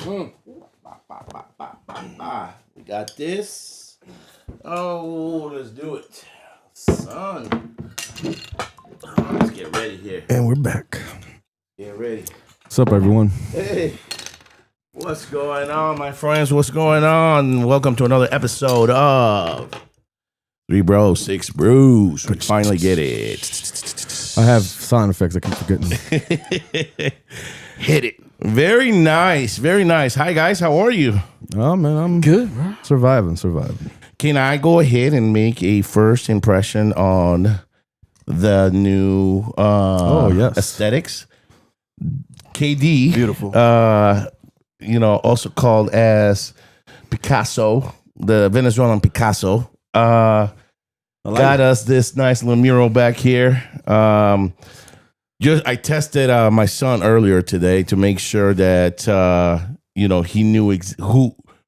We got this. Oh, let's do it. Son. Let's get ready here. And we're back. Get ready. What's up, everyone? Hey. What's going on, my friends? What's going on? Welcome to another episode of Three Bros, Six Brews. We finally get it. I have sound effects I keep forgetting. Hit it. Very nice. Very nice. Hi, guys. How are you? Oh, man, I'm good, bro. Surviving. Can I go ahead and make a first impression on the new aesthetics? KD. Beautiful. Also called as Picasso, the Venezuelan Picasso, got us this nice little mural back here. I tested my son earlier today to make sure that he knew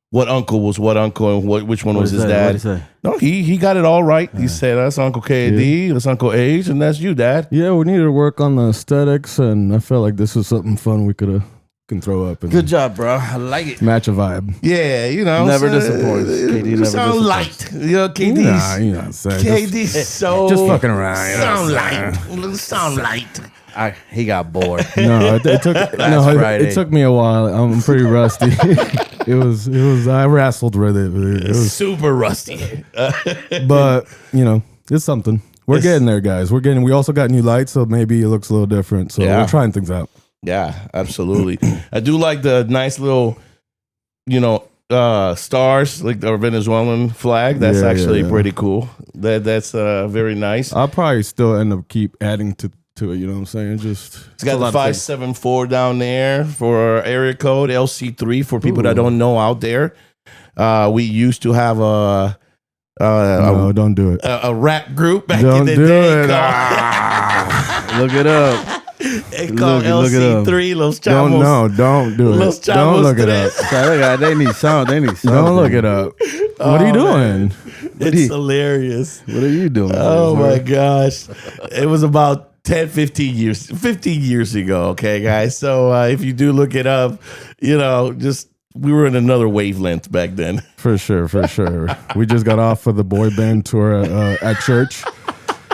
what uncle was what uncle and which one was his dad. What did he say? No, he got it all right. He said that's Uncle KD, that's Uncle H, and that's you, Dad. Yeah, we needed to work on the aesthetics, and I felt like this was something fun we can throw up. And good job, bro. I like it. Match a vibe. Yeah, never disappoints. KD never sound disappoints. light. KD's Nah, you know what I'm saying. KD's so Just fucking around. You know what I'm sound light. Sound light. He got bored. No, it took it took me a while. I'm pretty rusty. It was I wrestled with it. It was super rusty. But it's something. We're getting there, guys. We also got new lights, so maybe it looks a little different. So we're trying things out. Yeah, absolutely. I do like the nice little, stars, like the Venezuelan flag. That's pretty cool. That's very nice. I'll probably still end up keep adding to it. You know what I'm saying? It's got the 574 down there for our area code, LC3 for people that don't know out there. We used to have no, don't do it. A rap group back don't in the do day. It. Look it up. It's called LC3. Los Chavos. Don't do it. Los Chavos Don't look it up. They need something. Don't look it up. What are you doing? It's hilarious. What are you doing? Oh my gosh. It was about 15 years ago. Okay, guys. So if you do look it up, we were in another wavelength back then. For sure. We just got off of the boy band tour at church.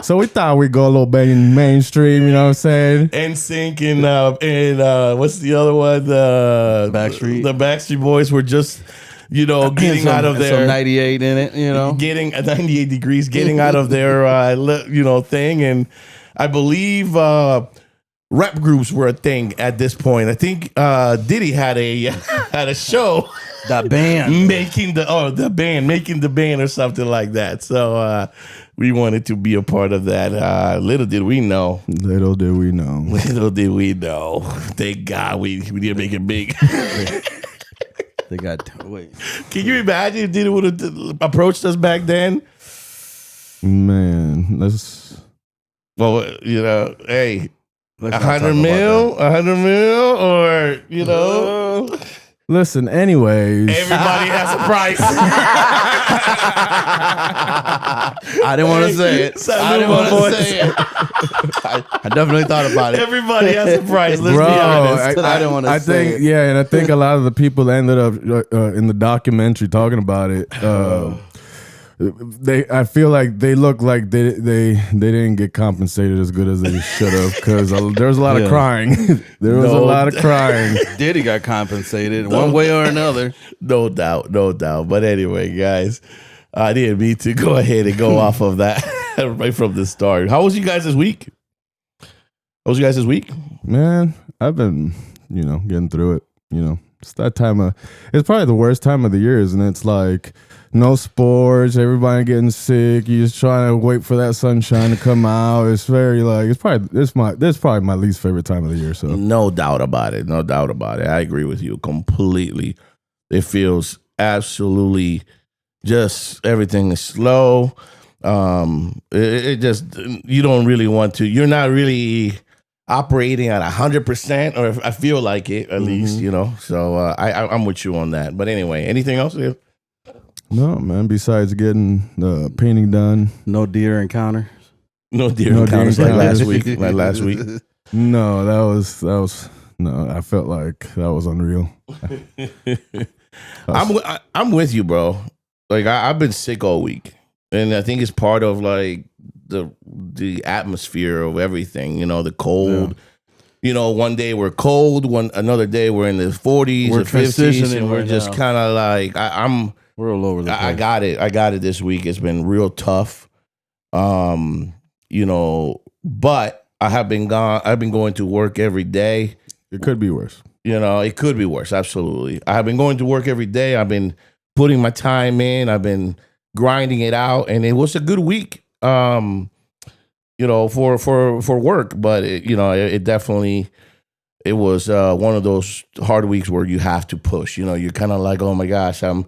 So we thought we'd go a little bit mainstream, you know what I'm saying? NSYNC and what's the other one? Backstreet. The Backstreet Boys were just, getting out of their... Some 98 in it, Getting 98 degrees, getting out of their, thing. And I believe rap groups were a thing at this point. I think Diddy had a show. The band. Making the band or something like that. So we wanted to be a part of that. Little did we know. Little did we know. Thank God we didn't make it big. They got wait. Can you imagine if Diddy would have approached us back then? Man, let's... Well, hey, 100 mil, or Listen, anyways. Everybody has a price. I didn't want to say it. I definitely thought about it. Everybody has a price. Let's be honest. I didn't want to say it. Yeah, and I think a lot of the people that ended up in the documentary talking about it, I feel like they look like they didn't get compensated as good as they should have, because there was a lot of crying. There was a lot of crying. Diddy got compensated one way or another. No doubt. But anyway, guys, I didn't mean to go ahead and go off of that right from the start. How was you guys this week? Man, I've been, getting through it. It's that it's probably the worst time of the year, isn't it? It's like no sports, everybody getting sick. You just trying to wait for that sunshine to come out. It's very it's probably my least favorite time of the year. So no doubt about it. I agree with you completely. It feels absolutely just everything is slow. It just, you don't really want to. You're not really operating at 100%, or I feel like it at least, So I'm with you on that. But anyway, anything else? No, man. Besides getting the painting done, no deer encounters. No deer encounters like last week. No, that was no, I felt like that was unreal. I'm with you, bro. Like I've been sick all week, and I think it's part of like the atmosphere of everything. You know, the cold. Yeah. You know, one day we're cold, another day we're in the 40s We're or 50s, transitioning and we're right just now. kind of like We're all over the place. I got it. I got it this week. It's been real tough. You know, but I've been going to work every day. It could be worse. You know, it could be worse. Absolutely. I've been going to work every day. I've been putting my time in. I've been grinding it out, and it was a good week. You know, for work, but it definitely it was one of those hard weeks where you have to push. You know, you're kind of like, oh my gosh, I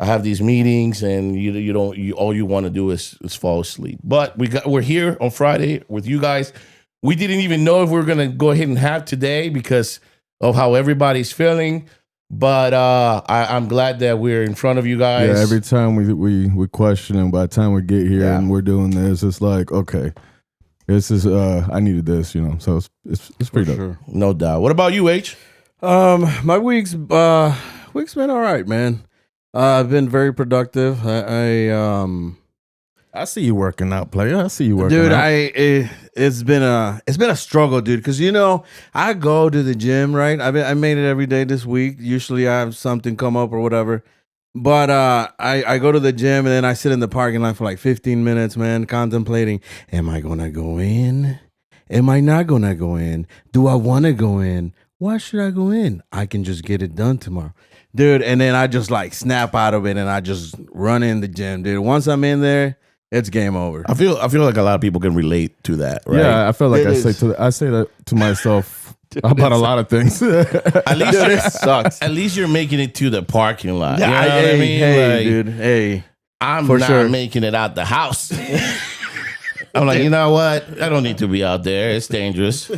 have these meetings, and all you want to do is fall asleep. But we're here on Friday with you guys. We didn't even know if we were gonna go ahead and have today because of how everybody's feeling. But I'm glad that we're in front of you guys. Yeah, every time we question, and by the time we get here and we're doing this, it's like, okay, this is I needed this, you know. So it's pretty dope. Sure. No doubt. What about you, H? My week's been all right, man. I've been very productive. I see you working out, player. I see you working Dude, out. it's been a struggle, dude. Because I go to the gym, right? I made it every day this week. Usually I have something come up or whatever, but I go to the gym and then I sit in the parking lot for like 15 minutes, man, contemplating: am I gonna go in? Am I not gonna go in? Do I want to go in? Why should I go in? I can just get it done tomorrow, dude. And then I just like snap out of it and I just run in the gym, dude. Once I'm in there, it's game over. I feel like a lot of people can relate to that, right? Yeah, I feel like It I is. say that to myself about a lot of things. At least Dude, it sucks. At least you're making it to the parking lot. You know Yeah, what I mean? hey, Like, dude, hey. I'm For not sure. making it out the house. I'm like, you know what? I don't need to be out there. It's dangerous.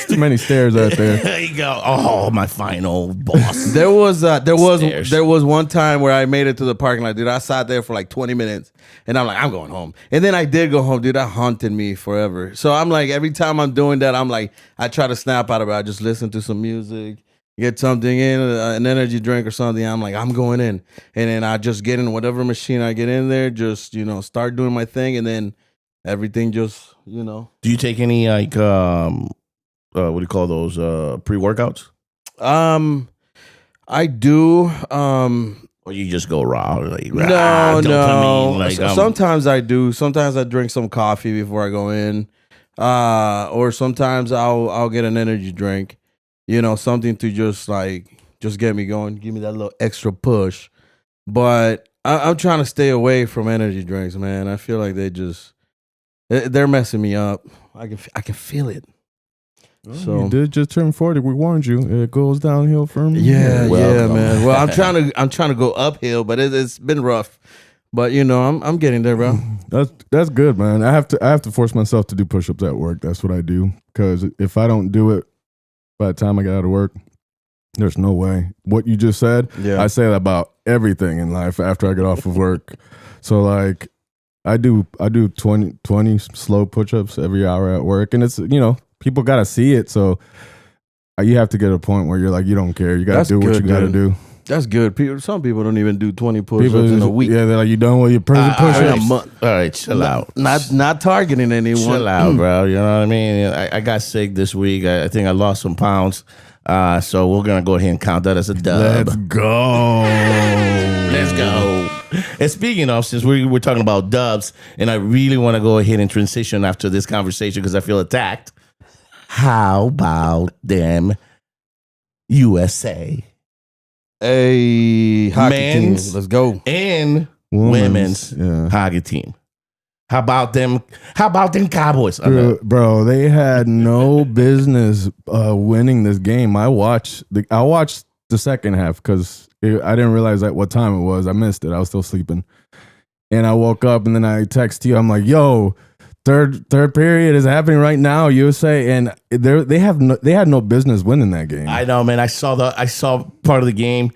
Too many stairs out there. There you go. Oh, my fine old boss. There was Stairs. one time where I made it to the parking lot, dude. I sat there for like 20 minutes, and I'm like, I'm going home. And then I did go home, dude. That haunted me forever. So I'm like, every time I'm doing that, I'm like, I try to snap out of it. I just listen to some music, get something in, an energy drink or something. I'm like, I'm going in, and then I just get in whatever machine I get in there, just start doing my thing, and then everything just Do you take any like what do you call those pre-workouts? I do. Or you just go raw? Like, No, dopamine, like, sometimes I do. Sometimes I drink some coffee before I go in, or sometimes I'll get an energy drink. Something to just get me going, give me that little extra push. But I'm trying to stay away from energy drinks, man. I feel like they're messing me up. I can feel it. So You did just turn 40. We warned you. It goes downhill from yeah, Welcome. man. Well, I'm trying to go uphill, but it's been rough. But I'm getting there, bro. That's good, man. I have to force myself to do push-ups at work. That's what I do, because if I don't do it by the time I get out of work, there's no way. What you just said, Yeah. I say that about everything in life after I get off of work. So like I do 20 slow push-ups every hour at work, and it's people got to see it, so you have to get to a point where you're like, you don't care. You got That's to do what good, you got to dude. do. That's good. Some people don't even do 20 push-ups People in a week. Yeah, they're like, you done with your present In a push-ups? month. all right, chill out. Not targeting anyone. Chill out, bro. You know what I mean? I got sick this week. I think I lost some pounds. So we're gonna go ahead and count that as a dub. Let's go. Let's go. And speaking of, since we're talking about dubs, and I really want to go ahead and transition after this conversation because I feel attacked. How about them USA Hey, hockey Men's- team. Let's go. and women's Yeah. hockey team? How about them? How about them Cowboys? Bro, they had no business winning this game. I watched the second half because I didn't realize at what time it was. I missed it. I was still sleeping, and I woke up and then I text you. I'm like, "Yo, third period is happening right now, USA," and they had no business winning that game. I know, man. I saw part of the game,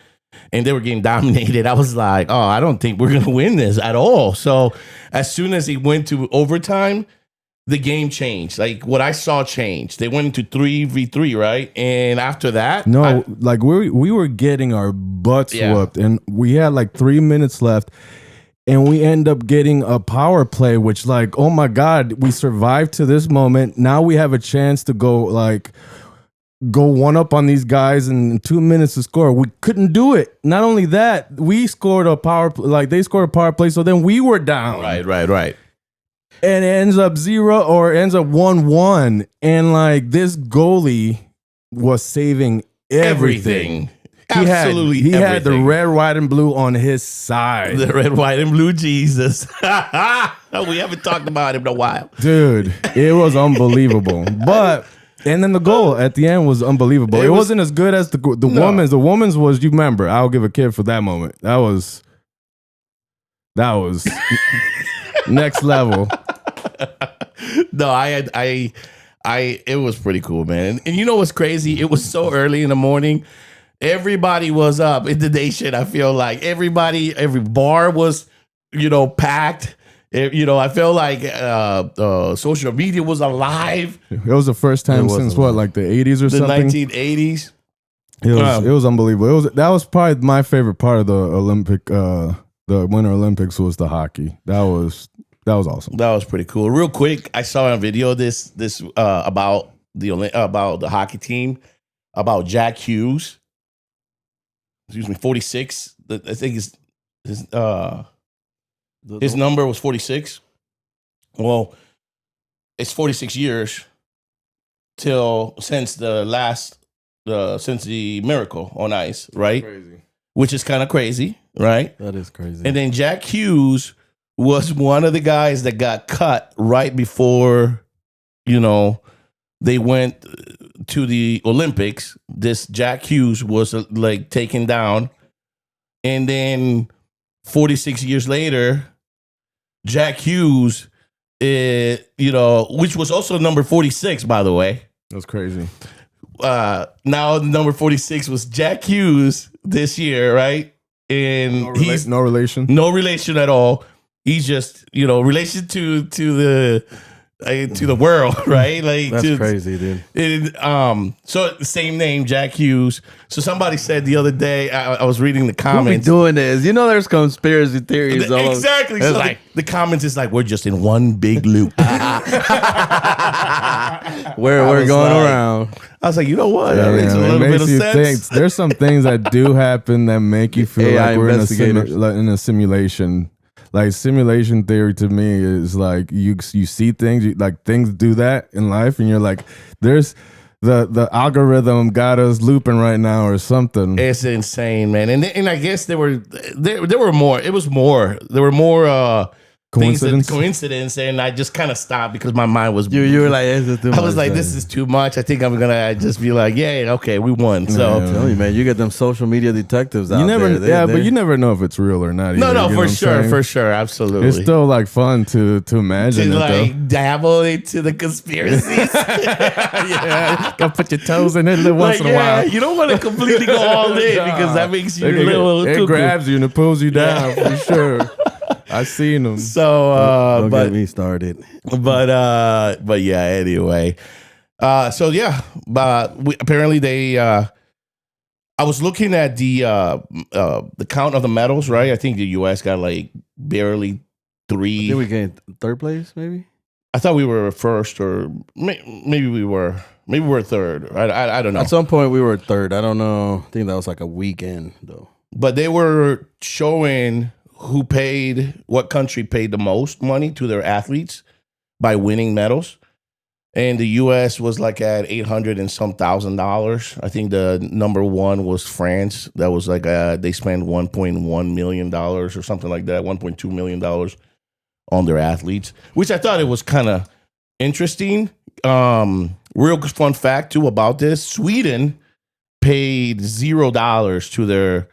and they were getting dominated. I was like, oh, I don't think we're gonna win this at all. So as soon as it went to overtime, the game changed. Like what I saw changed. They went into 3v3, right? And after that, No, like we were getting our butts whooped, and we had like 3 minutes left, and we end up getting a power play, which like, oh my God, we survived to this moment. Now we have a chance to go one up on these guys in 2 minutes to score. We couldn't do it. Not only that, we scored a power like they scored a power play, so then we were down. Right. And it ends up 0 or ends up 1-1. And like this goalie was saving everything. Absolutely. He had the red, white, and blue on his side. The red, white, and blue Jesus. We haven't talked about him in a while. Dude, it was unbelievable. And then the goal at the end was unbelievable. It wasn't as good as the woman's. The woman's was, you remember, I'll give a kid for that moment. That was next level. No, it was pretty cool, man. And you know what's crazy? It was so early in the morning. Everybody was up in the nation. I feel like every bar was, packed. I felt like social media was alive. It was the first time since what, like the 80s or something? The 1980s. It was unbelievable. That was probably my favorite part of the Olympic, the Winter Olympics was the hockey. That was awesome. That was pretty cool. Real quick, I saw a video this about the hockey team, about Jack Hughes. 46. I think his number was 46. Well, it's 46 years since the miracle on ice, right? Crazy. Which is kind of crazy, right? That is crazy. And then Jack Hughes was one of the guys that got cut right before, they went to the Olympics. This Jack Hughes was like taken down. And then 46 years later, Jack Hughes, which was also number 46, by the way. That's crazy. Now number 46 was Jack Hughes this year, right? And he's no relation. No relation at all. He's just, relation to the world, right? Like that's crazy, dude. So the same name, Jack Hughes. So somebody said the other day, I was reading the Who be comments. doing this? There's conspiracy theories. Exactly. So like the comments is like, we're just in one big loop. we're going around. I was like, you know what? Yeah, That makes a little bit of sense. There's some things that do happen that make you feel AI like we're investigators. in a simulation. Like simulation theory to me is like you see things, like things do that in life, and you're like, there's the algorithm got us looping right now or something. It's insane, man. And I guess there were more. It was more. There were more coincidence, and I just kind of stopped because my mind was. You were like, this is too much. I was like, this is too much. I think I'm gonna just be like, yeah, okay, we won. So I'm telling you, man, you get them social media detectives out there. But you never know if it's real or not. No, for sure, absolutely. It's still like fun to imagine to it, like dabble into the conspiracies. Yeah, gotta put your toes in it once in a while. You don't want to completely go all in because that makes you a little. It grabs you and it pulls you down for sure. I've seen them. So, don't get me started. But yeah. Anyway, so yeah, apparently they. I was looking at the count of the medals, right? I think the U.S. got like barely 3. I think we gained third place, maybe. I thought we were first, or maybe we were third. I don't know. At some point, we were third. I don't know. I think that was like a weekend though. But they were showing what country paid the most money to their athletes by winning medals. And the U.S. was like at $800 and some $1,000. I think the number one was France. That was like they spent $1.1 million or something like that, $1.2 million on their athletes, which I thought it was kind of interesting. Real fun fact too about this: Sweden paid $0 to their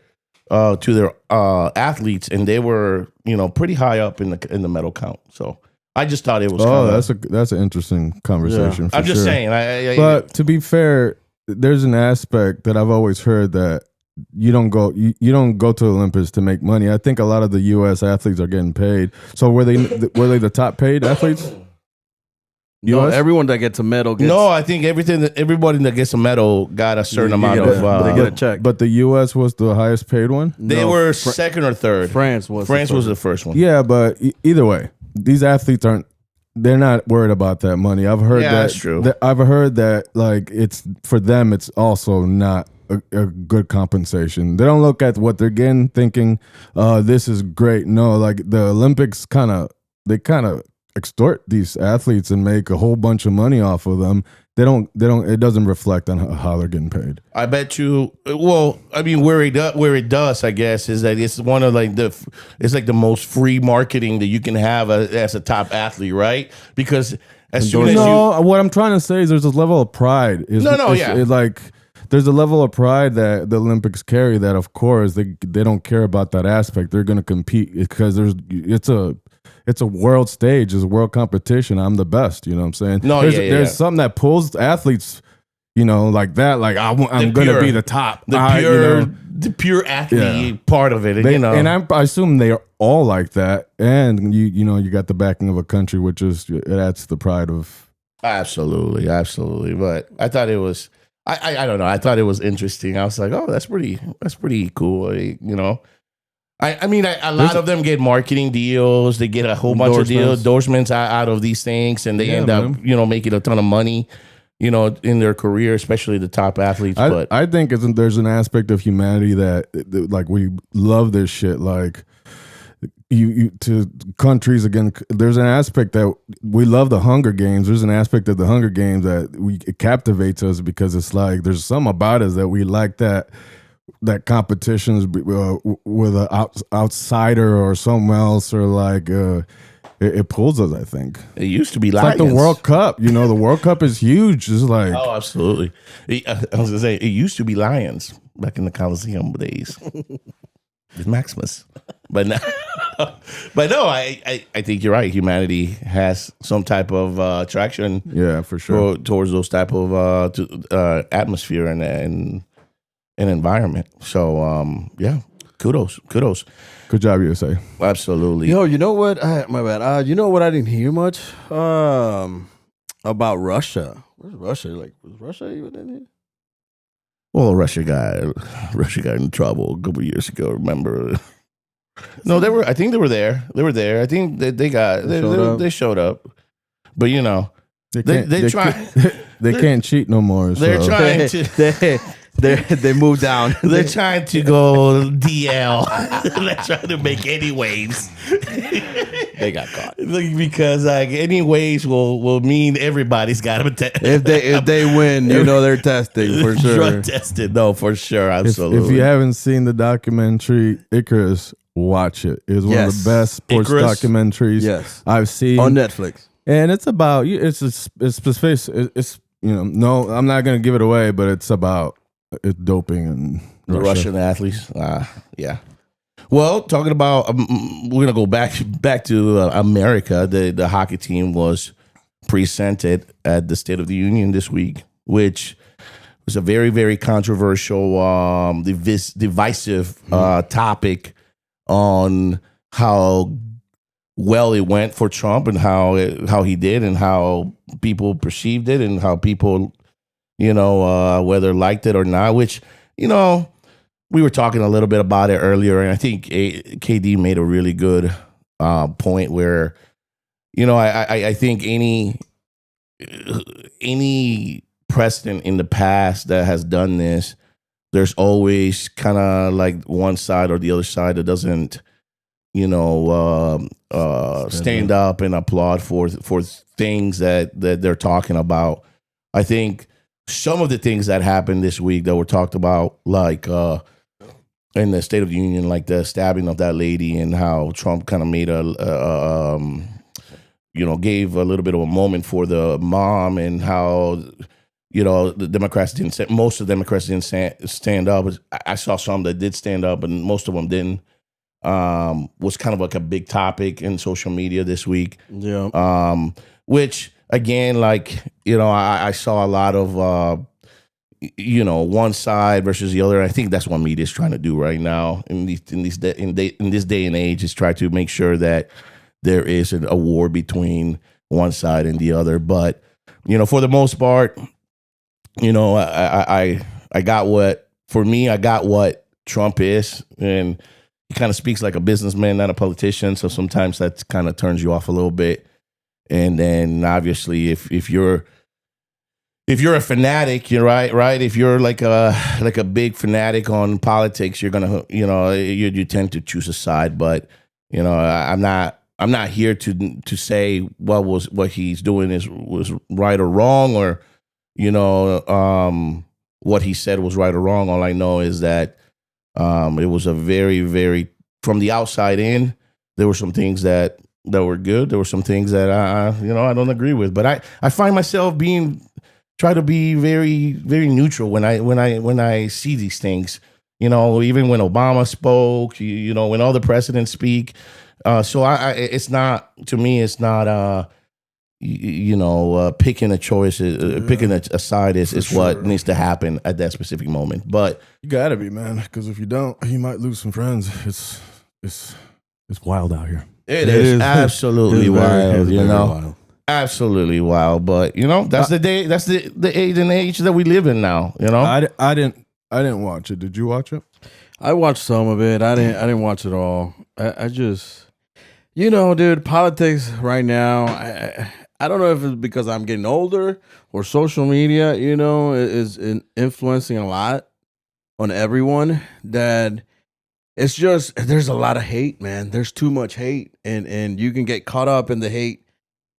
athletes, and they were pretty high up in the medal count. So I just thought it was. That's an interesting conversation. Yeah. I'm just saying. But to be fair, there's an aspect that I've always heard that you don't go to Olympics to make money. I think a lot of the U.S. athletes are getting paid. So were they the top paid athletes? No, US? everyone that gets a medal gets. No, I think everybody that gets a medal got a certain You amount get of. they get a check. But the US was the highest paid one? They No, were second or third. France was. France the was first. the first one. Yeah, but either way, these athletes they're not worried about that money. I've heard Yeah, that. that's true. I've heard that like it's for them. It's also not a good compensation. They don't look at what they're getting, thinking, "This is great." No, like the Olympics, kind of extort these athletes and make a whole bunch of money off of them. They don't. It doesn't reflect on how they're getting paid. I bet you. Well, I mean, where it does, I guess, is that it's one of it's like the most free marketing that you can have as a top athlete, right? Because as soon as No, what I'm trying to say is there's a level of pride. There's a level of pride that the Olympics carry that, of course, they don't care about that aspect. They're going to compete because it's a world stage, it's a world competition. I'm the best, you know what I'm saying? No, there's something that pulls athletes, like that. Like I'm going to be the top. The pure athlete part of it, and I assume they are all like that. And you got the backing of a country, which is it adds to the pride of. Absolutely. But I thought it was. I don't know. I thought it was interesting. I was like, oh, that's pretty cool. I mean, a lot of them get marketing deals. They get a whole bunch of endorsements out of these things, and they end up, making a ton of money, in their career, especially the top athletes. But I think there's an aspect of humanity that like we love this shit. Like you to countries again. There's an aspect that we love the Hunger Games. There's an aspect of the Hunger Games that it captivates us because it's like there's something about us that we like that competitions with an outsider or someone else, or like it pulls us. I think it used to be it's like the World Cup. The World Cup is huge. It's like absolutely. I was gonna say it used to be Lions back in the Coliseum days. With Maximus, but no, I think you're right. Humanity has some type of attraction, for sure, towards those type of atmosphere and environment. So kudos. Good job, USA. Absolutely. Yo, you know what? My bad. You know what? I didn't hear much about Russia. Where's Russia? Like, was Russia even in here? Well, Russia got in trouble a couple of years ago. Remember? No, they were. I think they were there. I think they showed up. But they can't cheat no more. They're so. trying to. They moved down. They're trying to go DL. They're trying to make any waves. They got caught Because any waves will mean everybody's got to test. If they win, they're testing for sure. Drug tested, no, for sure, absolutely. If you haven't seen the documentary Icarus, watch it. It's one of the best sports documentaries I've seen on Netflix, and it's about no, I'm not gonna give it away, but it's about doping and the Russian athletes. Yeah. Well, talking about, we're gonna go back to America. The hockey team was presented at the State of the Union this week, which was a very, very controversial, divisive topic on how well it went for Trump and how he did and how people perceived it and how people, whether liked it or not, which, we were talking a little bit about it earlier. And I think KD made a really good point where, I think any precedent in the past that has done this, there's always kind of like one side or the other side that doesn't, stand up and applaud for things that they're talking about. I think some of the things that happened this week that were talked about, like in the State of the Union, like the stabbing of that lady and how Trump kind of made gave a little bit of a moment for the mom and how, the Democrats most of the Democrats didn't stand up. I saw some that did stand up, and most of them didn't. Was kind of like a big topic in social media this week. Yeah. Which again, like, I saw a lot of, one side versus the other. I think that's what media is trying to do right now in this day and age, is try to make sure that there is a war between one side and the other. But for the most part, I got what for me. I got what Trump is, and he kind of speaks like a businessman, not a politician. So sometimes that kind of turns you off a little bit. And then obviously, if you're a fanatic, you're right. If you're like a big fanatic on politics, you're gonna you tend to choose a side. But I'm not here to say what he's doing was right or wrong, or what he said was right or wrong. All I know is that it was a very, very, from the outside in, there were some things that were good. There were some things that I don't agree with. But I find myself try to be very, very neutral when I see these things. Even when Obama spoke, when all the presidents speak. So it's not, to me, it's not picking a choice, picking a side is what needs to happen at that specific moment. But you gotta be, man, because if you don't, you might lose some friends. It's wild out here. It is absolutely wild, wild. Absolutely wild. But that's the day. That's the age and age that we live in now. I didn't watch it. Did you watch it? I watched some of it. I didn't watch it all. I just, dude, politics right now. I don't know if it's because I'm getting older or social media, is influencing a lot on everyone, that it's just, there's a lot of hate, man. There's too much hate, and you can get caught up in the hate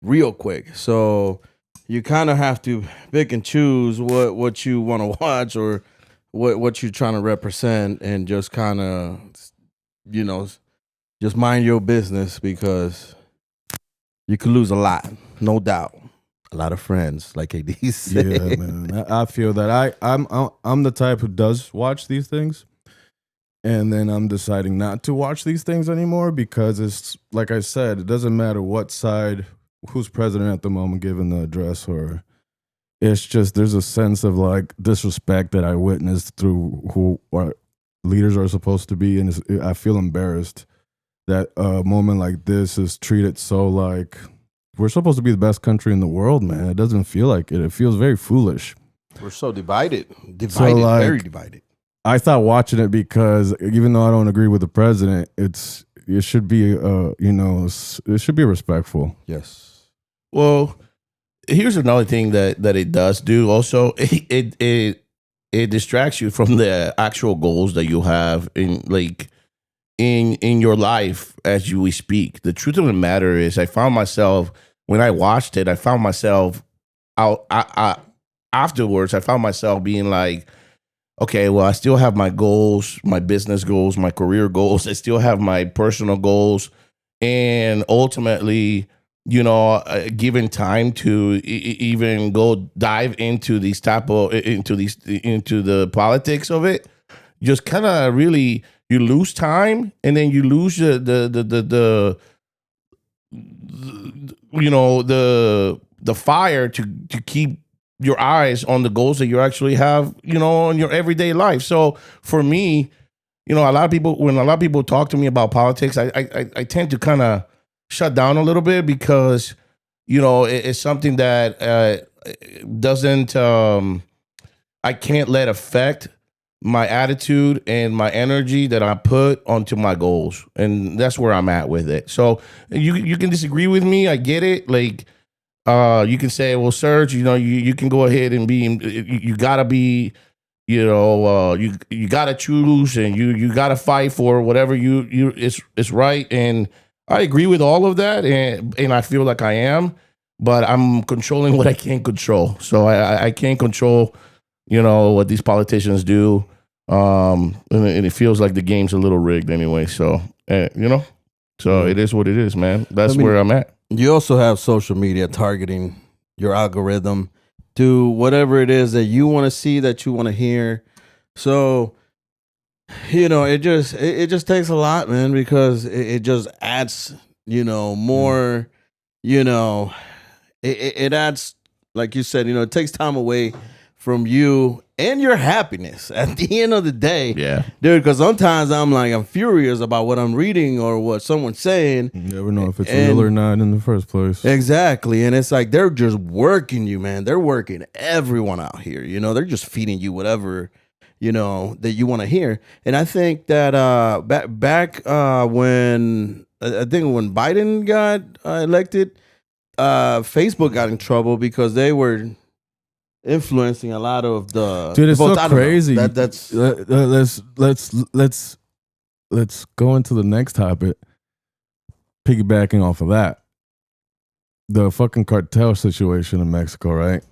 real quick. So you kind of have to pick and choose what you want to watch, or what you're trying to represent, and just kind of, just mind your business, because you could lose a lot, no doubt. A lot of friends, like AD said. Yeah, man. I feel that I'm the type who does watch these things, and then I'm deciding not to watch these things anymore, because it's like I said, it doesn't matter what side, who's president at the moment giving the address, or it's just there's a sense of like disrespect that I witnessed through who our leaders are supposed to be, and I feel embarrassed that a moment like this is treated so like we're supposed to be the best country in the world, man. It doesn't feel like it. It feels very foolish. We're so divided, very divided. I thought watching it, because even though I don't agree with the president, it should be it should be respectful. Yes. Well, here's another thing that it does do. Also, it distracts you from the actual goals that you have in your life as we speak. The truth of the matter is, I found myself, when I watched it, I found myself afterwards, I found myself being like, okay, well, I still have my goals, my business goals, my career goals. I still have my personal goals. And ultimately, given time to even go dive into these into the politics of it, just kind of really, you lose time, and then you lose the fire to keep your eyes on the goals that you actually have, in your everyday life. So for me, when a lot of people talk to me about politics, I tend to kind of shut down a little bit, because it's something that doesn't I can't let affect my attitude and my energy that I put onto my goals. And that's where I'm at with it. So you can disagree with me. I get it. Like, you can say, well, Serge, you can go ahead and you gotta be, you gotta choose, and you gotta fight for whatever it's right. And I agree with all of that. And I feel like I am, but I'm controlling what I can't control. So I can't control, what these politicians do. And it feels like the game's a little rigged anyway. So, so it is what it is, man. That's where I'm at. You also have social media targeting your algorithm to whatever it is that you want to see, that you want to hear. So, it just takes a lot, man, because it just adds, more, it adds, like you said, it takes time away from you and your happiness at the end of the day. Yeah. Dude, because sometimes I'm furious about what I'm reading or what someone's saying. You never know if it's real or not in the first place. Exactly. And it's like they're just working you, man. They're working everyone out here. You know, they're just feeding you whatever, you know, that you want to hear. And I think that back when Biden got elected, Facebook got in trouble because they were influencing a lot of the Dude, it's votes. so I don't know. crazy. That's Let's go into the next topic. Piggybacking off of that, the fucking cartel situation in Mexico, right?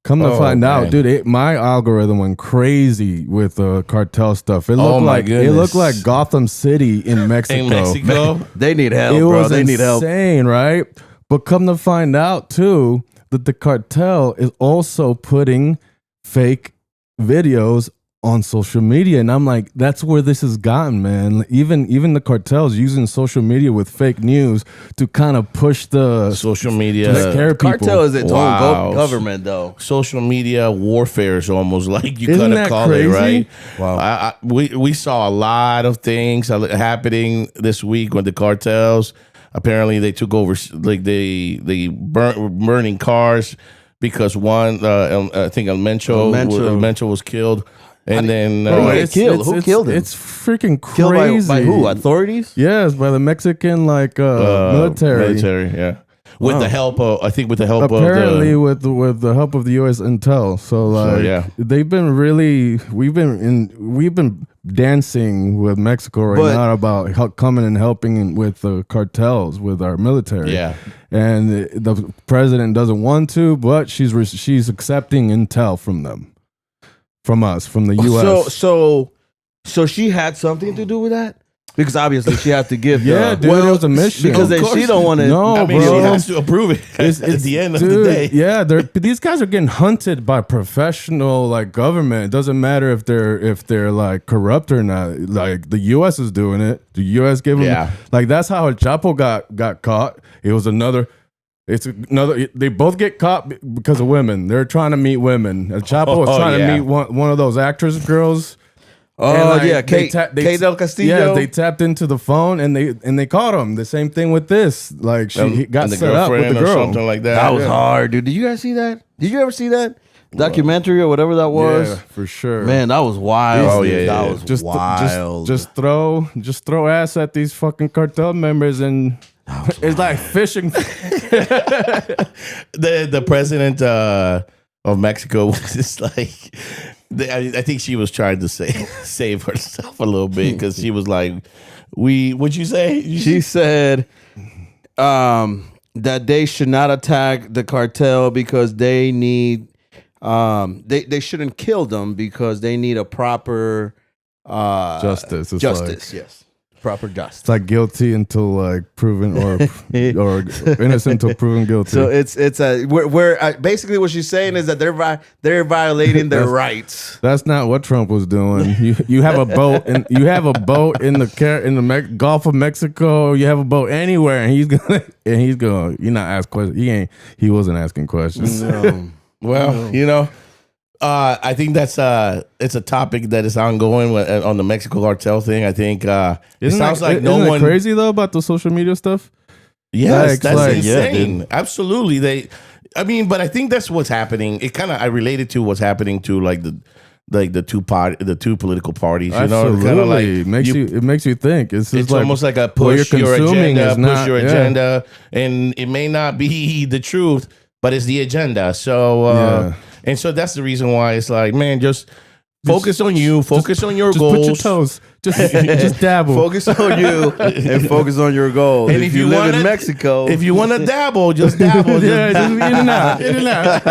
Come to find out, dude, my algorithm went crazy with cartel stuff. It looked like Gotham City in Mexico. In Mexico, they need help, It bro. was They need help. insane, right? But come to find out too that the cartel is also putting fake videos on social media, and I'm like, that's where this has gotten, man. Even the cartels using social media with fake news to kind of push the social media. to scare people. Cartel is its Wow. own government, though. Social media warfare is almost like you Isn't kind of that call crazy? it, right? Wow. We saw a lot of things happening this week with the cartels. Apparently, they took over, like they burning cars because one, I think El Mencho was killed, and then Who killed? Who killed him? It's freaking Killed crazy. by who? Authorities? Yes, by the Mexican military. military, yeah. With Wow. the help of, I think, with the help Apparently, of the with the help of the U.S. intel. So like, yeah. they've been really we've been dancing with Mexico right But- now about coming and helping with the cartels with our military. Yeah. And the president doesn't want to, but she's accepting intel from them, from us, from the U.S. So she had something to do with that? Because obviously she had to give. Yeah, dude, it was a mission. Because Of then she course. don't want to. No, I mean, bro. she has to approve it at the end of the day. Yeah, these guys are getting hunted by professional like government. It doesn't matter if they're like corrupt or not. Like the U.S. is doing it. The U.S. gave them. Yeah. Like that's how El Chapo got caught. It was another. It's another. They both get caught because of women. They're trying to meet women. El Chapo was trying to meet one of those actress girls. Oh And, like, yeah, they Kate Del Castillo. Yeah, they tapped into the phone and they caught him. The same thing with this. Like he got And the set up with the girlfriend or girl. something like that. That was Yeah. hard, dude. Did you guys see that? Did you ever see that documentary or whatever that was? Yeah, for sure. Man, that was wild. Oh, dude. yeah, that yeah. was just wild. Just throw ass at these fucking cartel members and it's like fishing. The president of Mexico was just like, I think she was trying to save herself a little bit because she was like, what'd you say? She said that they should not attack the cartel because they need they shouldn't kill them because they need a proper Justice. It's justice, like, yes. Proper justice. it's like guilty until like proven or innocent until proven guilty. So it's basically what she's saying is that they're violating their rights. That's not what Trump was doing. You have a boat and you have a boat in the Gulf of Mexico. You have a boat anywhere, and he's going. You're not ask questions. He wasn't asking questions. No. Well, you know, I think that's it's a topic that is ongoing on the Mexico cartel thing. I think it sounds like no isn't one it crazy though about the social media stuff. Yes, that's like, insane. yeah, Absolutely, but I think that's what's happening. It kind of I relate it to what's happening to the two political parties. You know, Absolutely, kind of like it makes you think. It's it's like, almost like a what push you're your consuming agenda, is not- yeah. agenda, and it may not be the truth, but it's the agenda. So, Yeah. and so that's the reason why it's like, man, just focus on you, focus on your just goals. put your toes. Just dabble. Focus on you and focus on your goals. And if you live wanna- in Mexico, If you want to dabble, just dabble. Yeah, just in and out, in and out.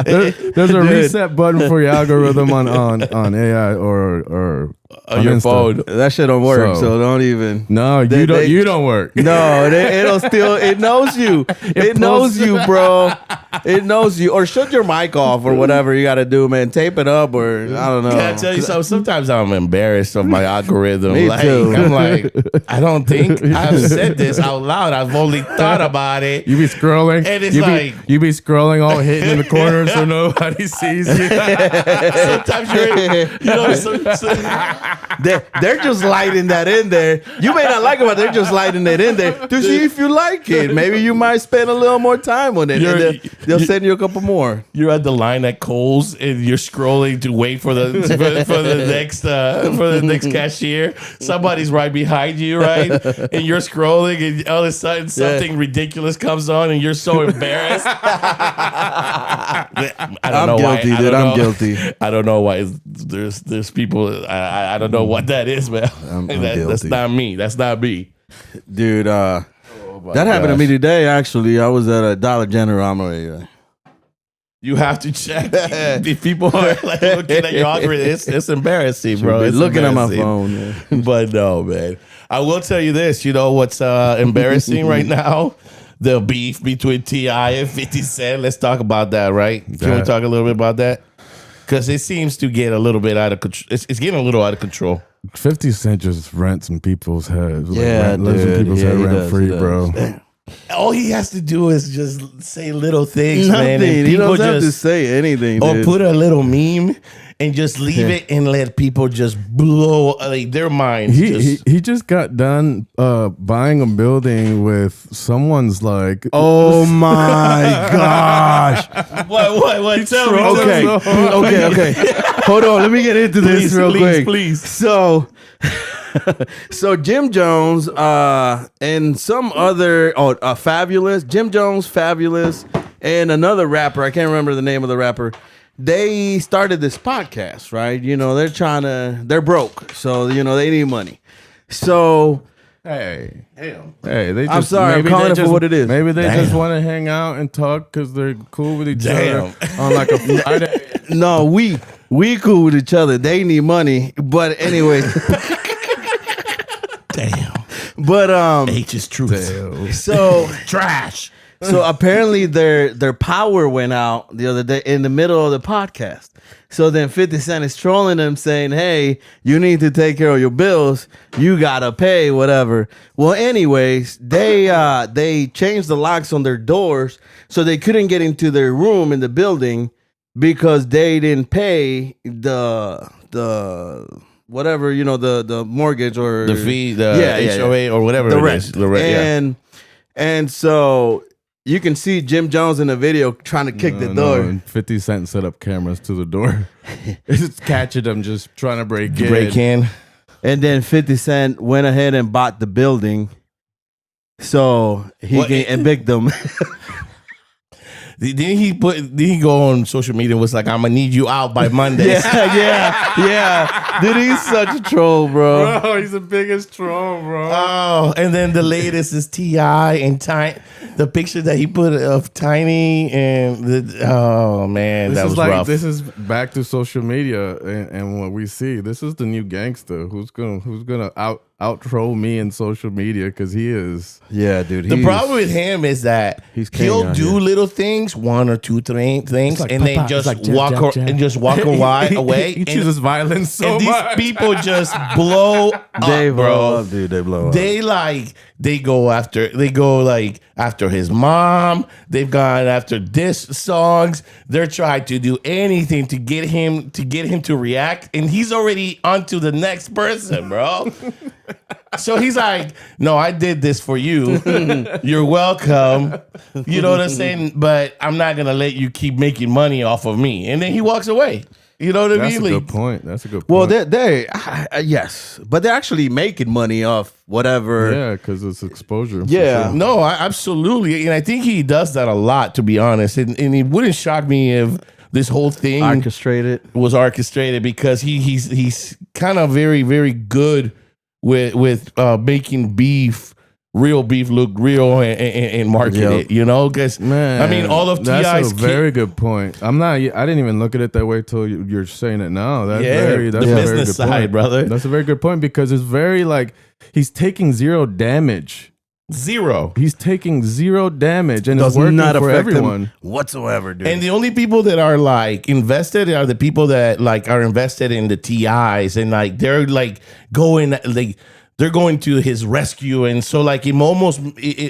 There's a reset button for your algorithm on AI or on your Insta. phone. that shit don't work. So- So don't even. No, you don't work. No, it'll still. It knows you. It knows you, bro. It knows you. Or shut your mic off or whatever you got to do, man. Tape it up or I don't know. Can I tell you something? Sometimes I'm embarrassed embarrassed of my algorithm. Me too. I'm like, I don't think I've said this out loud. I've only thought about it. You be scrolling, And it's you like- you be scrolling all hidden in the corner so nobody sees you. Sometimes They're just lighting that in there. You may not like it, but they're just lighting it in there to see if you like it. Maybe you might spend a little more time on it. And they'll send you a couple more. you're at the line at Kohl's and you're scrolling to wait for the next cashier. Somebody's right behind you, right? And you're scrolling, and all of a sudden something ridiculous comes on, and you're so embarrassed. I'm guilty, dude. I'm guilty. I don't know why there's people. I don't know what that is, man. I'm That's guilty. not me. That's not me. Dude, that happened to me today, actually. I was at a Dollar General. You have to check if people are like looking at your algorithm. It's embarrassing, bro. It's looking at my embarrassing. phone. But no, man. I will tell you this. You know what's embarrassing right now? The beef between T.I. and 50 Cent. Let's talk about that, right? Can we talk a little bit about that? Because it seems to get a little bit out of control. It's getting a little out of control. 50 Cent just rent some people's heads. Yeah, lives in dude. people's Yeah, head he rent does, free, he does. bro. All he has to do is just say little things, man. Nothing. And He people doesn't have to just say anything, or dude. put a little meme and just leave it and let people just blow like their minds. He just got done buying a building with someone's like Oh my gosh. What? Tell me. Okay. Hold on. Let me get into this real quick. Please. So Jim Jones and some other Fabulous, Jim Jones, Fabulous, and another rapper, I can't remember the name of the rapper. They started this podcast, right? You know, they're broke, so you know they need money. So Hey, they I'm just, sorry, I'm maybe calling they it for just- what it is. Maybe they Damn. just want to hang out and talk because they're cool with each Damn. other on like a Friday. no, we cool with each other. They need money, but anyway. Damn. But H is truth. so Trash. So apparently their power went out the other day in the middle of the podcast. So then 50 Cent is trolling them saying, hey, you need to take care of your bills. You gotta pay whatever. Well, anyways, they changed the locks on their doors so they couldn't get into their room in the building because they didn't pay the whatever, you know, the mortgage or The fee, the HOA or whatever the it rent. is. The rent, yeah. And so you can see Jim Jones in the video trying to kick the door. and 50 Cent set up cameras to the door. It's catching them just trying to break in. Break in. And then 50 Cent went ahead and bought the building so he What- can evict them. Didn't he go on social media and was like, I'm gonna need you out by Monday? yeah. Dude, he's such a troll, bro. Bro, he's the biggest troll, bro. Oh, and then the latest is T.I. and Tiny. The picture that he put of Tiny and oh man, This that is was like rough. this is back to social media and what we see. This is the new gangster who's gonna out troll me in social media because he is. Yeah, dude. The problem with him is that he's king he'll out do here. little things, one or two things, like, and then "Papa," just it's like, walk jab, jab, and jab. just walk away. He and, chooses violence so and these much. people just blow up, They blow bro. up, dude. They blow up. They go after his mom. They've gone after diss songs. They're trying to do anything to get him to react, and he's already onto the next person, bro. So he's like, "No, I did this for you. You're welcome." You know what I'm saying? But I'm not gonna let you keep making money off of me. And then he walks away. You know what I That's mean? a Like, good point. That's a good well, point. they yes, but they're actually making money off whatever. Yeah, because it's exposure. for Yeah. sure. No, absolutely, and I think he does that a lot, to be honest. And it wouldn't shock me if this whole thing Orchestrated. was orchestrated because he's kind of very, very good with making real beef look real and market Yep. it. You know, because Man, I mean, all of that's T.I.'s a very good point. I didn't even look at it that way till you're saying it now. That's Yeah, very that's the a very business good side, point. brother. That's a very good point because it's very like he's taking zero damage Zero. He's taking zero damage and Does it's working not for affect everyone. him whatsoever, dude. And the only people that are like invested are the people that like are invested in the TIs, and like they're like going like they're going to his rescue, and so like it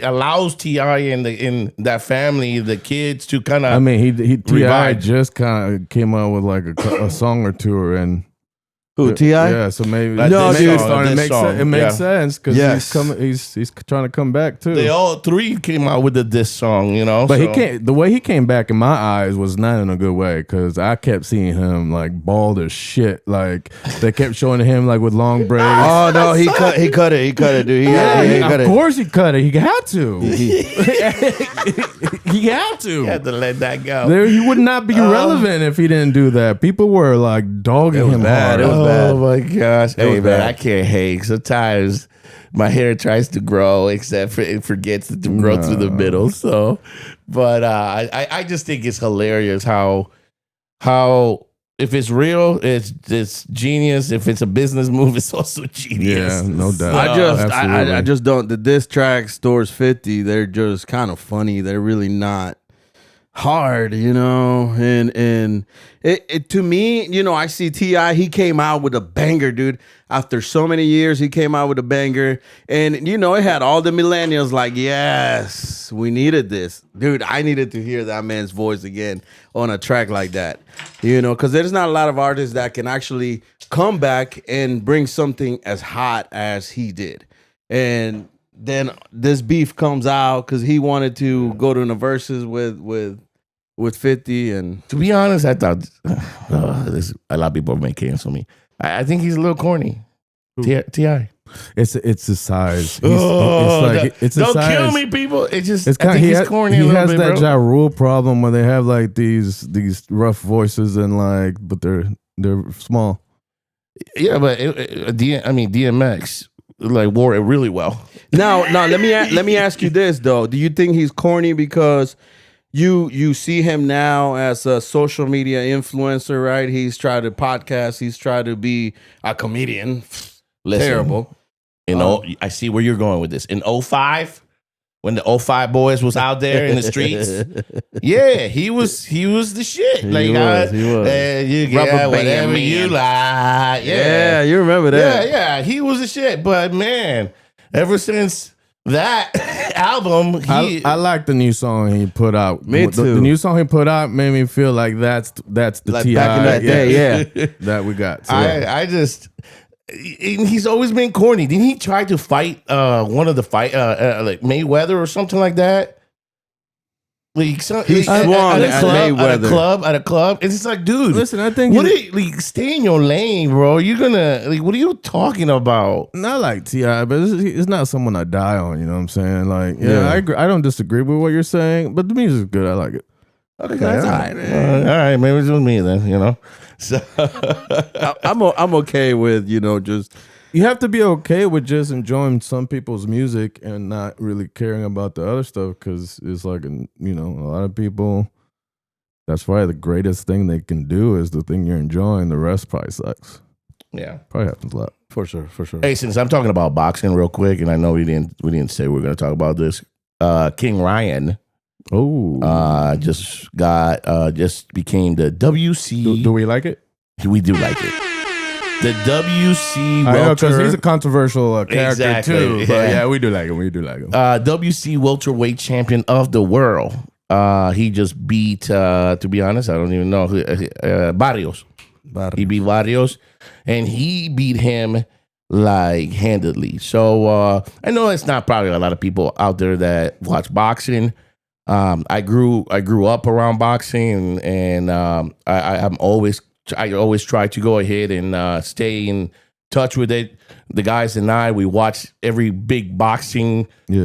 allows Ti and in that family, the kids, to kind of. I mean, he Ti Revived. just kind of came out with like a song or two, and Who, T.I.? Yeah, so maybe No, maybe dude, it's starting to this make song, sense. It makes yeah. sense because Yes. he's trying to come back too. They all three came out with the diss song, you know. But so. he can't. The way he came back in my eyes was not in a good way because I kept seeing him like bald as shit. Like they kept showing him like with long braids. Oh no, he cut it, dude. He cut of it. course he cut it. He had to. he had to. You had to let that go. There, he would not be relevant if he didn't do that. People were like dogging him bad. hard. It was bad. Oh my gosh! Hey was man, bad. I can't hate. Sometimes my hair tries to grow, except for it forgets to grow through the middle. So, but I just think it's hilarious how if it's real, it's genius. If it's a business move, it's also genius. Yeah, no doubt. I Absolutely. just don't. The diss track stores 50. They're just kind of funny. They're really not hard, you know. And it to me, you know, I see T.I. He came out with a banger, dude. After so many years, he came out with a banger, and you know, it had all the millennials like, yes, we needed this, dude. I needed to hear that man's voice again on a track like that, you know, because there's not a lot of artists that can actually come back and bring something as hot as he did. And then this beef comes out because he wanted to go to the verses with 50, and To be honest, I thought a lot of people may cancel me. I think he's a little corny. Ti. It's the size. It's the don't size. kill me, people. It just It's I kind think of he's corny. he a little has bit, that bro. Ja Rule problem where they have like these rough voices and like, but they're small. Yeah, but DMX like wore it really well. now let me ask you this though. Do you think he's corny because you see him now as a social media influencer, right? He's tried to podcast, he's tried to be a comedian. Listen, Terrible. I see where you're going with this. In 05, when the 05 boys was out there in the streets, yeah, he was the shit. He Like was, he was. You Rubber get band whatever man. you like. Yeah, you remember that. Yeah, he was the shit. But man, ever since that album, I like the new song he put out. Me The too. new song he put out made me feel like that's the Like T.I. back in that day, yeah. that we got. So, I just he's always been corny. Didn't he try to fight one of the like Mayweather or something like that? Like He swung at Mayweather. At a club. It's just like, dude, listen, I think what stay in your lane, bro. You're gonna what are you talking about? not like T.I., but it's not someone I die on. You know what I'm saying? Like, yeah, Yeah. I agree. I don't disagree with what you're saying, but the music's good. I like it. Okay, That's all right, man. all right, maybe it's with me then. You know, so I'm okay with, you know, just You have to be okay with just enjoying some people's music and not really caring about the other stuff because it's like, you know, a lot of people, that's probably the greatest thing they can do is the thing you're enjoying. The rest probably sucks. yeah. Probably happens a lot. for sure. Hey, since I'm talking about boxing real quick, and I know we didn't say we were going to talk about this. King Ryan just became the WC. Do we like it? We do like it. The WC I know, because welter. he's a controversial character Exactly, too. But yeah. yeah, we do like him. We do like him. WC welterweight champion of the world. He just beat, to be honest, I don't even know, Barrios. He beat Barrios, and he beat him like handedly. So I know it's not probably a lot of people out there that watch boxing. I grew up around boxing, and I always try to go ahead and stay in touch with it. The guys and I, we watch every big boxing, fight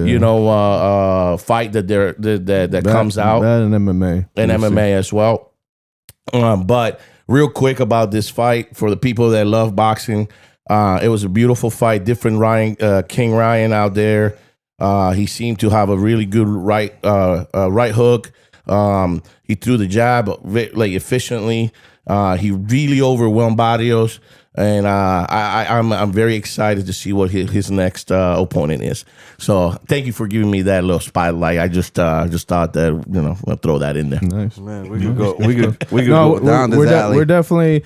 that comes out, That and MMA. and MMA as well. But real quick about this fight for the people that love boxing, it was a beautiful fight. Different King Ryan out there. He seemed to have a really good right hook. He threw the jab like efficiently. He really overwhelmed Barrios. And I'm very excited to see what his next opponent is. So thank you for giving me that little spotlight. I just thought that I'll throw that in there. Nice. Man, we could go. We could go down this we're alley. we're definitely.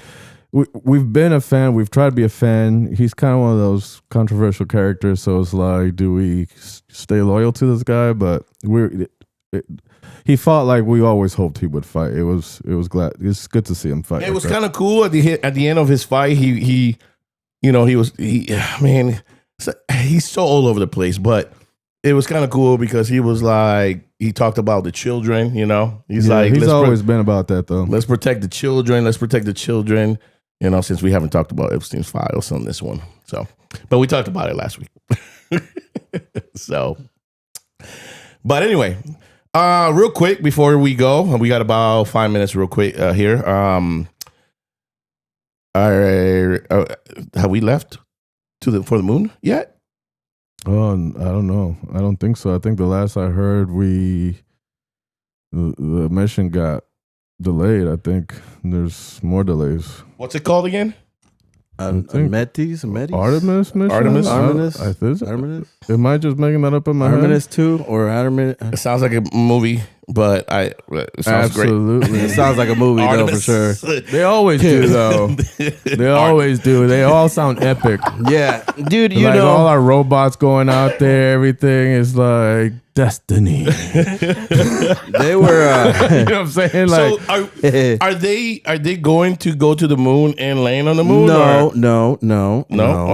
We've been a fan. We've tried to be a fan. He's kind of one of those controversial characters. So it's like, do we stay loyal to this guy? But he fought like we always hoped he would fight. It was It's good to see him fight. It was kind of cool at the end of his fight. Man, he's so all over the place. But it was kind of cool because he was like, he talked about the children. He's always been about that though. Let's protect the children. Let's protect the children. Since we haven't talked about Epstein's files on this one. So, but we talked about it last week. So, but anyway, real quick before we go, we got about 5 minutes real quick here. Have we left for the moon yet? Oh, I don't know. I don't think so. I think the last I heard, the mission got delayed. I think there's more delays. What's it called again? Artemis mission? Artemis? Am I just making that up in my Artemis head? 2 or Artemis? It sounds like a movie, but it sounds Absolutely. It sounds like a movie though, for sure. They always do though. They always do. They all sound epic. Yeah, dude. All our robots going out there, everything is like destiny. They were. You know what I'm saying? Like, so are they going to go to the moon and land on the moon? No.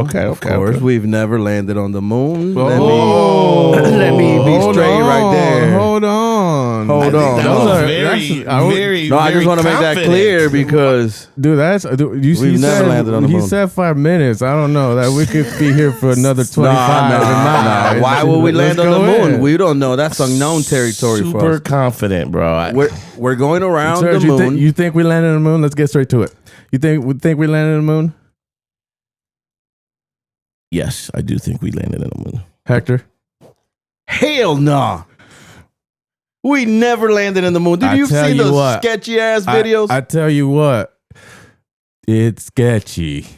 Okay. Of course, we've never landed on the moon. Oh. Let me be straight right there. Hold on. That was very. No, I just want to make that clear because, dude, we've never landed on the moon. He said 5 minutes. I don't know that we could be here for another 25. Nah. Why would we land on the moon? We don't know. That's unknown territory for us. Super confident, bro. We're going around Serge, the moon. You think we landed on the moon? Let's get straight to it. You think we landed on the moon? Yes, I do think we landed on the moon. Hector? Hell no. We never landed in the moon. Dude, you've seen those sketchy ass videos? I tell you what, it's sketchy.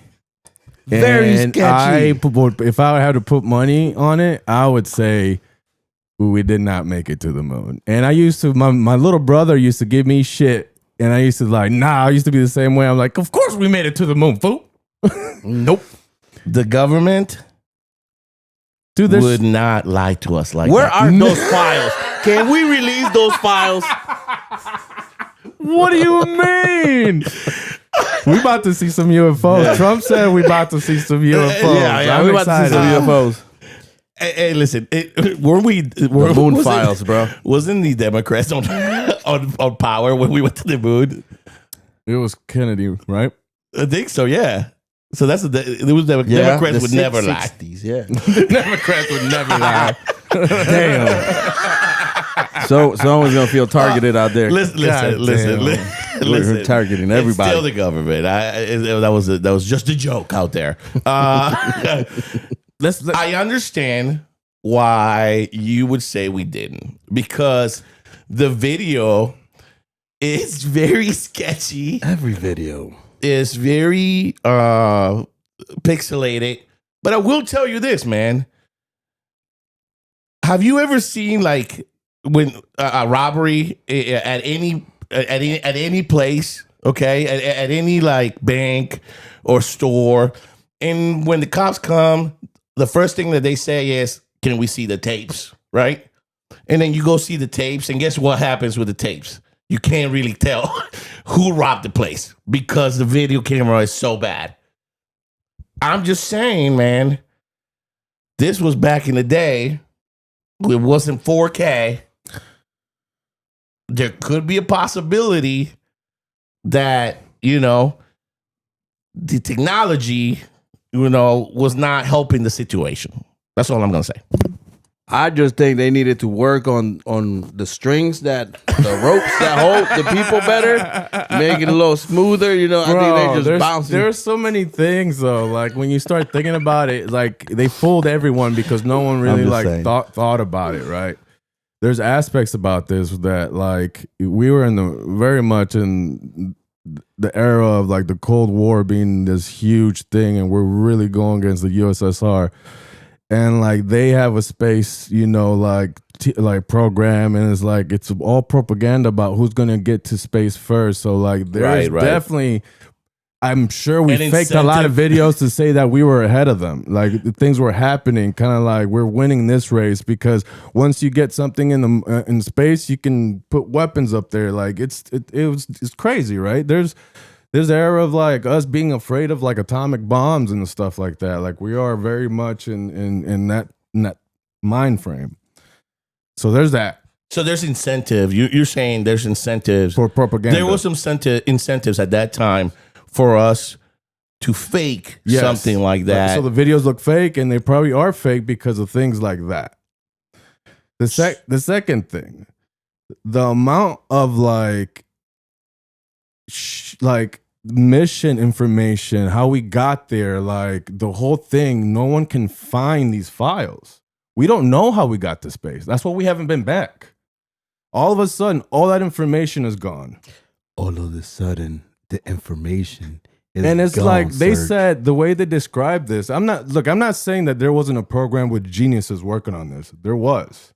Very sketchy. If I had to put money on it, I would say we did not make it to the moon. And I used to, my little brother used to give me shit, and I used to I used to be the same way. I'm like, of course we made it to the moon, fool. Nope. The government would not lie to us like Where that. are those files? Can we release those files? What do you mean? We about to see some UFOs. Yeah. Trump said we about to see some UFOs. Yeah, we about to see some UFOs. Hey, listen, were the moon files, bro? Wasn't the Democrats on power when we went to the moon? It was Kennedy, right? I think so, yeah. So that's Democrats would never lie. Yeah, Democrats would never lie. Damn. So someone's gonna feel targeted out there. Listen. We're targeting everybody. It's still the government. That was just a joke out there. I understand why you would say we didn't, because the video is very sketchy. Every video is very pixelated. But I will tell you this, man. Have you ever seen when a robbery at any place, okay, at any bank or store, and when the cops come, the first thing that they say is, "Can we see the tapes?" Right? And then you go see the tapes, and guess what happens with the tapes? You can't really tell who robbed the place because the video camera is so bad. I'm just saying, man, this was back in the day. It wasn't 4K. There could be a possibility that, the technology, was not helping the situation. That's all I'm going to say. I just think they needed to work on the strings the ropes that hold the people better, make it a little smoother. I think they just bouncing. There's so many things though. Like when you start thinking about it, they fooled everyone because no one really thought about it, right? There's aspects about this that we were very much in the era of like the Cold War being this huge thing, and we're really going against the USSR, and like they have a space, like program, and it's all propaganda about who's gonna get to space first. So like there's Right. definitely. I'm sure we An faked a lot of incentive. videos to say that we were ahead of them. Like things were happening, kind of like we're winning this race because once you get something in space, you can put weapons up there. Like it's crazy, right? There's an era of like us being afraid of like atomic bombs and stuff like that. Like we are very much in that mind frame. So there's that So there's incentive. You're saying there's incentives. for propaganda. There was some incentives at that time for us to fake Yes. something like that. So the videos look fake, and they probably are fake because of things like that. The second thing, the amount of like mission information, how we got there, like the whole thing. No one can find these files. We don't know how we got to space. That's why we haven't been back. All of a sudden, all that information is gone. All of a sudden, the information is And it's gone, like they Serge. said, the way they described this. I'm not saying that there wasn't a program with geniuses working on this. There was.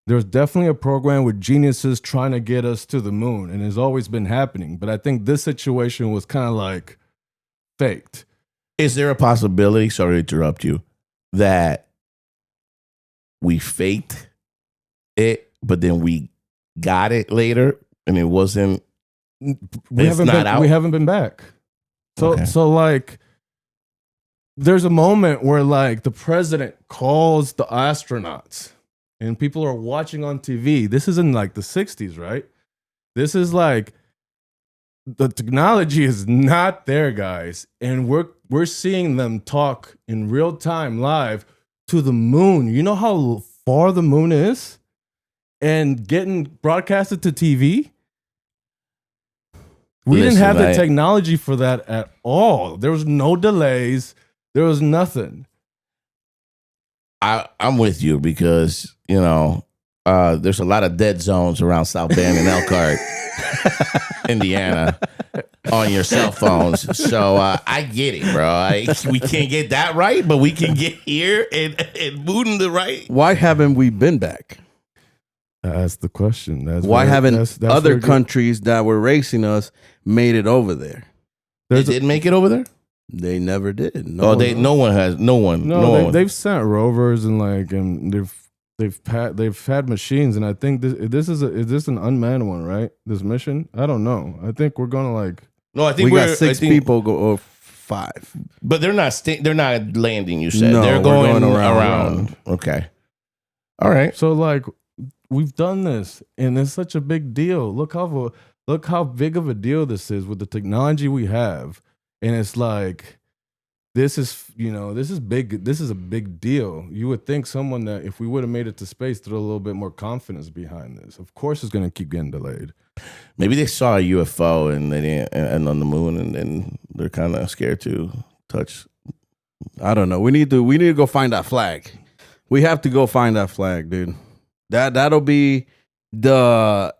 There's definitely a program with geniuses trying to get us to the moon, and it's always been happening. But I think this situation was kind of like faked. Is there a possibility, sorry to interrupt you, that we faked it, but then we got it later and it wasn't? We It's not out? We haven't been back. So Okay. so like there's a moment where like the president calls the astronauts and people are watching on TV. This is in like the 60s, right? This is like the technology is not there, guys. And we're seeing them talk in real time live to the moon. You know how far the moon is? And getting broadcasted to TV? We didn't Listen, have the I- technology for that at all. There was no delays. There was nothing. I'm with you because, there's a lot of dead zones around South Bend and Elkhart, Indiana, on your cell phones. So I get it, bro. We can't get that right, but we can get here and moving the right. Why haven't we been back? That's the question. Why haven't that's other where- countries that were racing us made it over there? They There's a- didn't make it over there? They never did. No one. No, they've sent rovers and they've had machines, and I think is this an unmanned one, right? This mission, I don't know. I think we're gonna like. No, I think We got six people or five. but they're not they're not landing. You said No, they're we're going, going around. Okay, all right. So like we've done this, and it's such a big deal. Look how big of a deal this is with the technology we have, and it's like. This is big. This is a big deal. You would think someone that if we would have made it to space, throw a little bit more confidence behind this. Of course, it's going to keep getting delayed. Maybe they saw a UFO and on the moon, and then they're kind of scared to touch. I don't know. We need to go find that flag. We have to go find that flag, dude. That'll be the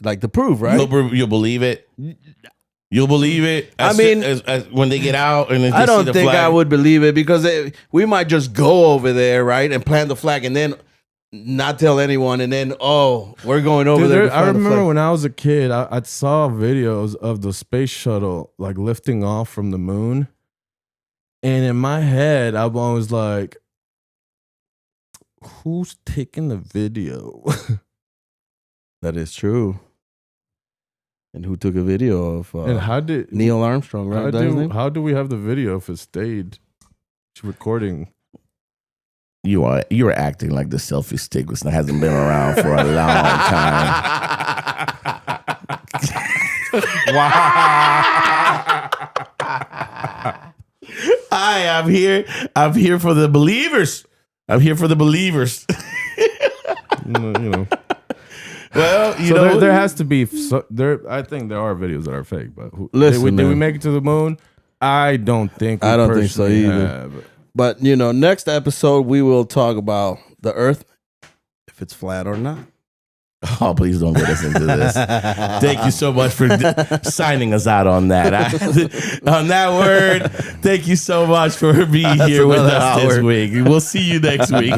like the proof, right? You'll believe it. You'll believe it. I mean- as when they get out and then I they see don't the think flag. I would believe it because we might just go over there, right, and plant the flag, and then not tell anyone, and then we're going over Dude, there. To I find the remember flag. when I was a kid, I saw videos of the space shuttle like lifting off from the moon, and in my head, I'm always like, "Who's taking the video?" That is true. And who took a video of and how did Neil Armstrong? Right? how do we have the video if it stayed recording? You are acting like the selfie stick hasn't been around for a long time. I'm here. I'm here for the believers. I'm here for the believers. You know. Well, So there has to be I think there are videos that are fake, but Listen, did we man. make it to the moon? I don't think. I don't think so personally either. have. But next episode we will talk about the Earth, if it's flat or not. Oh, please don't get us into this. Thank you so much for signing us out on that. On that word, thank you so much for being here with us this week. We'll see you next week.